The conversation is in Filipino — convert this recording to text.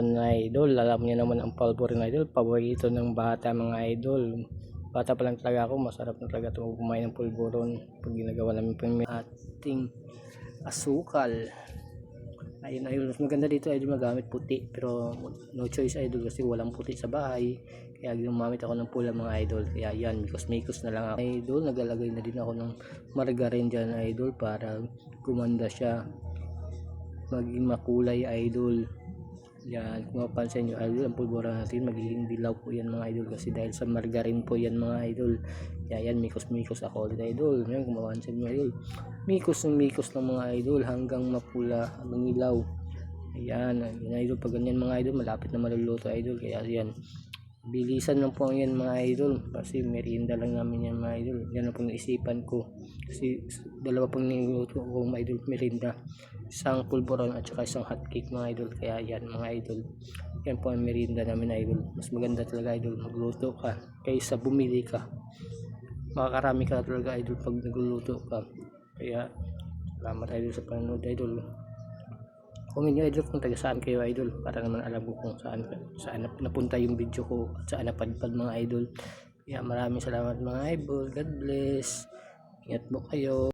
Mga idol, alam niyo naman ang pulburo na idol, paborito ng bata mga idol. Bata pa lang talaga ako, masarap na talaga ito kumain ng pulburo pag ginagawa namin po yung ating asukal. Ayun idol, mas maganda dito idol magamit puti, pero no choice idol kasi walang puti sa bahay. Kaya gumamit ako ng pula mga idol. Kaya yan, mikos na lang ako. Idol, naglalagay na din ako ng margarine dyan idol para gumanda siya, maging makulay idol. Yan, kung mapansin nyo idol, ang pulbura natin magiging dilaw po yan mga idol, kasi dahil sa margarine po yan mga idol. Kaya yan, mikos ako ulit idol. Yan, kung mapansin nyo idol, mikos ng mga idol hanggang mapula, mangilaw. Ayan, yan idol, pag ganyan mga idol, malapit na maluluto idol. Kaya yan, bilisan lang po yan mga idol, kasi merienda lang namin yan mga idol. Yan ang pong naisipan ko, kasi dalawa pong niluto ko mga idol, merienda, isang pulburon at saka isang hotcake mga idol. Kaya yan mga idol, yan po ang merienda namin idol. Mas maganda talaga idol magluto ka kaysa bumili ka, makakarami ka talaga idol pag nagluluto ka. Kaya salamat idol sa panonood idol. Comment nyo idol kung taga saan kayo idol, para naman alam ko kung saan napunta yung video ko at saan napadpad mga idol. Kaya maraming salamat mga idol, God bless, ingat po kayo.